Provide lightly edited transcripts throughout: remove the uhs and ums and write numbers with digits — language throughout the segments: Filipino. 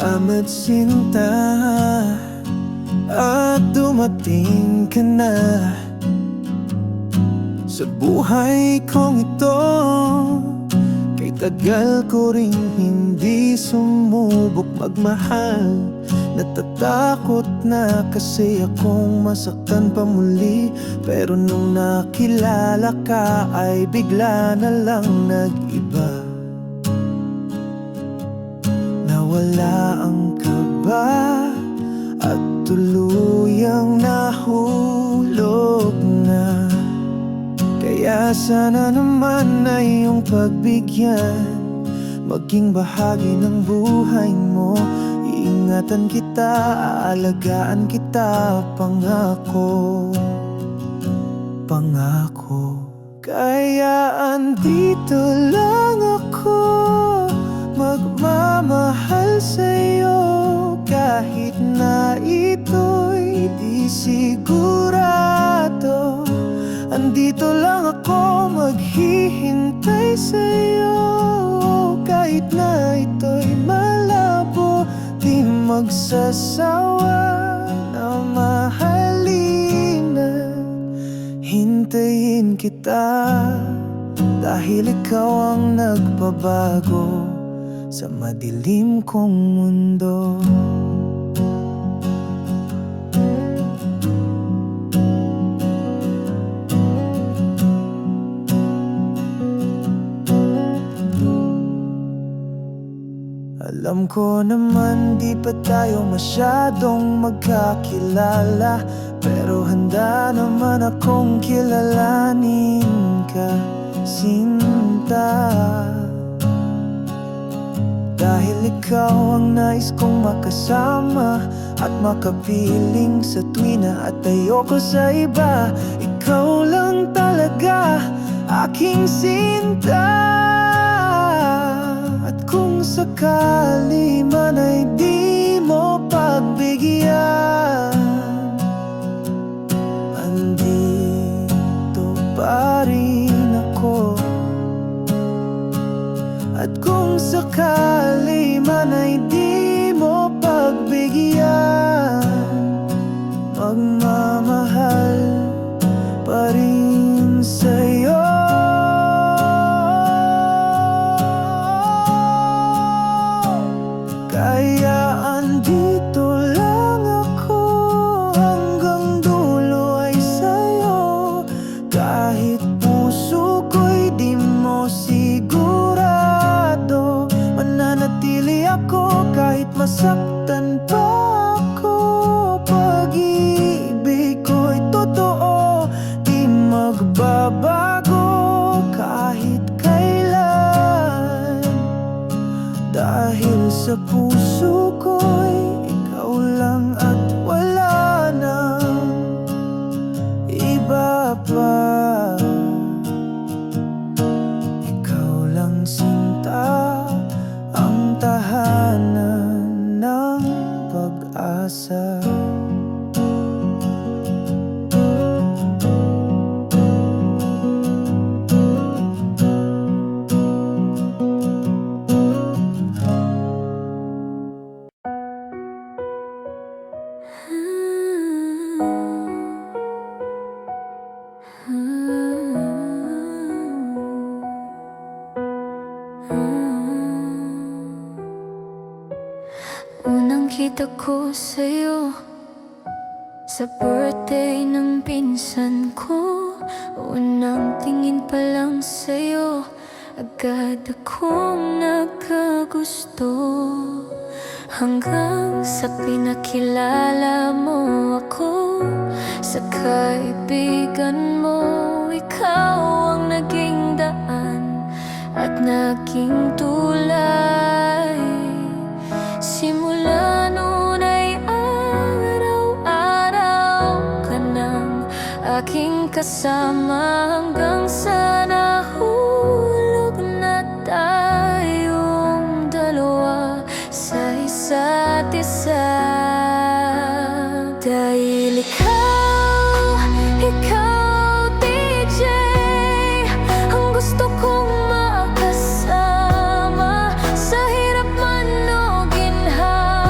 Salamat sinta, at dumating ka na sa buhay kong ito. Kay tagal ko ring hindi sumubok magmahal. Natatakot na kasi akong masaktan pa muli. Pero nung nakilala ka ay bigla na lang nag-iba. Nawala ang kaba at tuluyang nahulog na. Kaya sana naman ay iyong pagbigyan, maging bahagi ng buhay mo. Iingatan kita, aalagaan kita, pangako, pangako. Kaya andito lang ako, magmamahal sa'yo. Kahit na ito'y di sigurado, andito lang ako, maghihintay sa'yo. Kahit na ito'y malabo, di magsasawa na mahalin at hintayin kita. Dahil ikaw ang nagbabago sa madilim kong mundo. Alam ko naman di pa tayo masyadong magkakilala, pero handa naman akong kilalanin ka, sinta. Dahil ikaw ang nais kong makasama at makapiling sa tuwina at ayoko sa iba. Ikaw lang talaga aking sinta. At kung sakali man ay di mo pagbigyan, andito pa rin ako. At kung sakali man ay di mo pagbigyan, magmamahal pa rin sa'yo. Kaya andito lang ako, hanggang dulo ay sa'yo. Kahit puso ko'y di mo sigurado, mananatili ako kahit masaktan pa ako. Pag-ibig ko'y totoo, di magbabago kahit kailan. Dahil sa puso ko'y ikaw lang at wala nang iba pa. Ikaw lang sinta, ang tahanan ng pag-asa. Unang kita ko sa'yo sa birthday ng pinsan ko. Unang tingin pa lang sa'yo, agad akong nagkagusto. Hanggang sa pinakilala mo ako sa kaibigan mo. Ikaw ang naging daan at naging tulay. Simula noon ay araw-araw ka nang aking kasama, hanggang sa nahulog na tayong dalawa sa isa't isa. Dahil ikaw DJ, ang gusto kong makasama sa hirap man o ginhawa.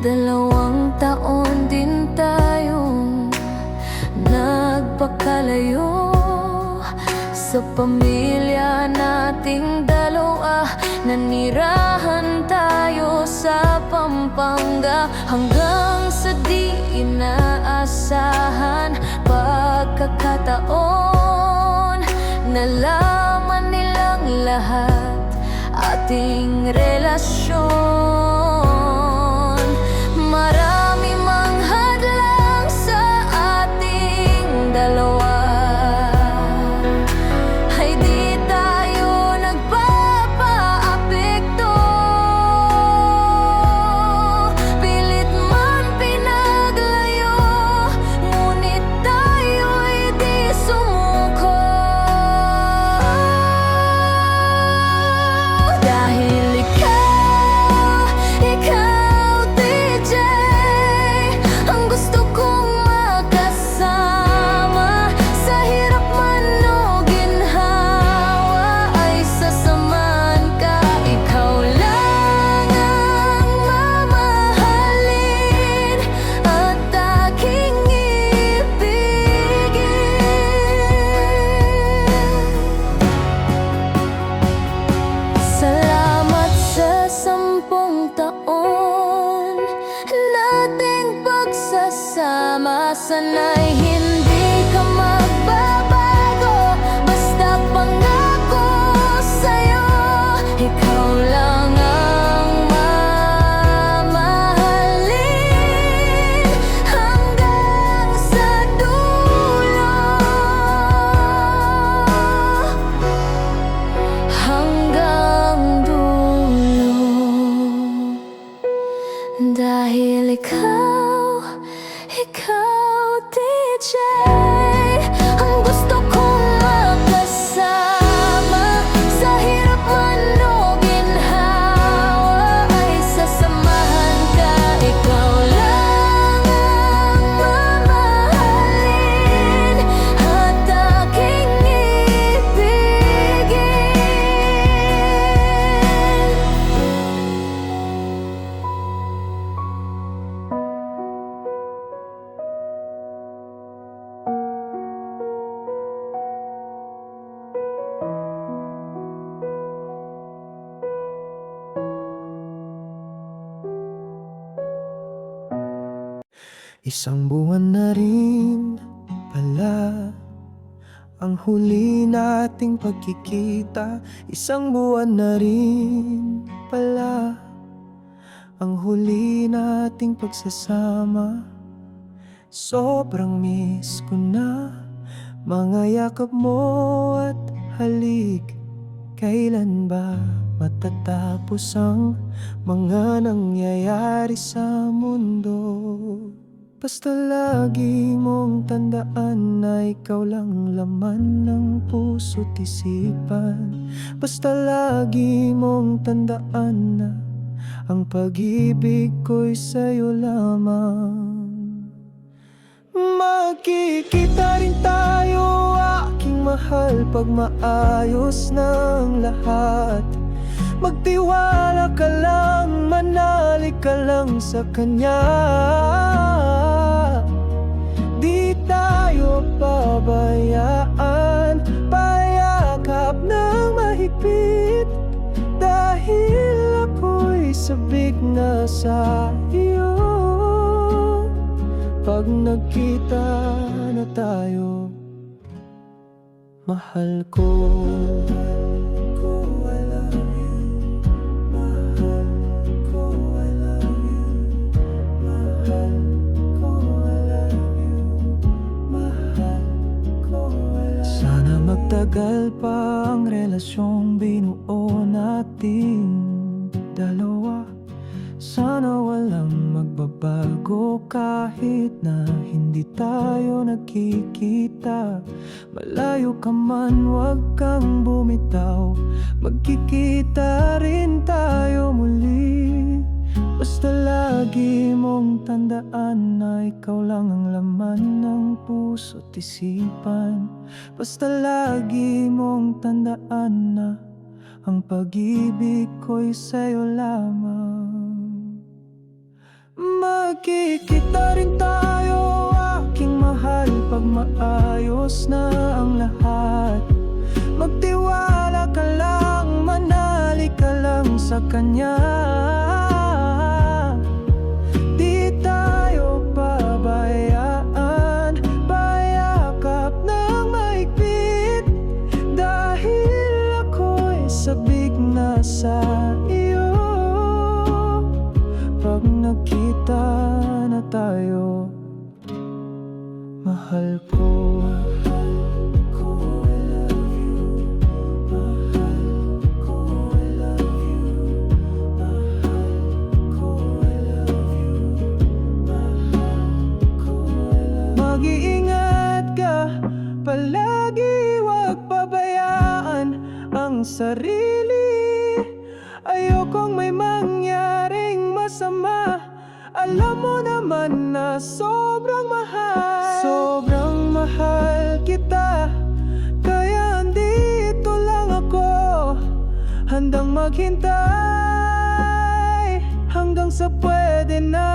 2 taon din tayong nagpakalayo. Sa pamilya nating 2, nanirahan tayo sa Pampanga. Hanggang sa di inaasahan pagkakataon, nalaman nilang lahat ating relasyon. Marami mang hadlang sa ating 2, ay di tayo nagpapaapekto. Pilit man pinaglayo, ngunit tayo'y di sumuko. Dahil ikaw DJ, ang gusto kong makasama. Sa hirap man o ginhawa, ay sasamahan ka. Ikaw lang ang mamahalin at aking ibigin. Salamat sa 10 taon nating pagsasama. Sana'y hindi ka magbabago, basta pangako sa'yo, ikaw lang ang mamahalin hanggang sa dulo. Hanggang dulo. Dahil ikaw DJ, ang gusto kong makasama. Sa hirap man o ginhawa, ay sasamahan ka. Ikaw lang ang mamahalin at aking ibigin. Isang buwan na rin pala ang huli nating pagkikita. Isang buwan na rin pala ang huli nating pagsasama. Sobrang miss ko na mga yakap mo at halik. Kailan ba matatapos ang mga nangyayari sa mundo? Basta lagi mong tandaan na ikaw lang laman ng puso't isipan. Basta lagi mong tandaan na ang pag-ibig ko'y sa'yo lamang. Magkikita rin tayo, aking mahal, pag maayos ng lahat. Magtiwala ka lang, manalig ka lang sa Kanya. Di tayo pabayaan, payakap ng mahigpit. Dahil ako'y sabik na sa iyo. Pag nagkita na tayo, mahal ko. Magtagal pa ang relasyong binuo nating 2. Sana walang magbabago kahit na hindi tayo nagkikita. Malayo ka man, wag kang bumitaw, magkikita rin tayo muli. Basta lagi mong tandaan na ikaw lang ang laman ng puso't isipan. Basta lagi mong tandaan na ang pag-ibig ko'y sa'yo lamang. Magkikita rin tayo, aking mahal, pag maayos na ang lahat. Magtiwala ka lang, manali ka lang sa Kanya. Di tayo pabayaan, payakap ng mahigpit, dahil ako'y sabik na sa iyo. Pag nagkita na tayo, mahal ko, I love you. Mahal ko, I love you. Mahal ko, I love you. Mahal ko, I love you. Mag-iingat ka palagi, huwag pabayaan ang sarili. Ayokong may mangyaring masama. Alam mo naman na sobrang mahal kita. Kaya andito lang ako, handang maghintay hanggang sa pwede na.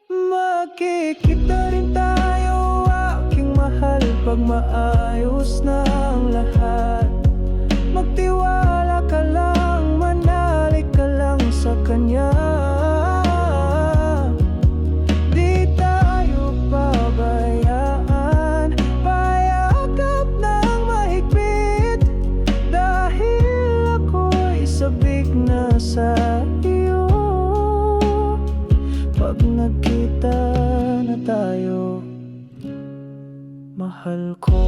Magkikita rin tayo, aking mahal, pag maayos na ang lahat. Magtiwala ka lang, manali ka lang sa Kanya. Di tayo pabayaan, payakap ng mahigpit, dahil ako'y sabik na sa iyo. Pag nagkita na tayo, mahal ko.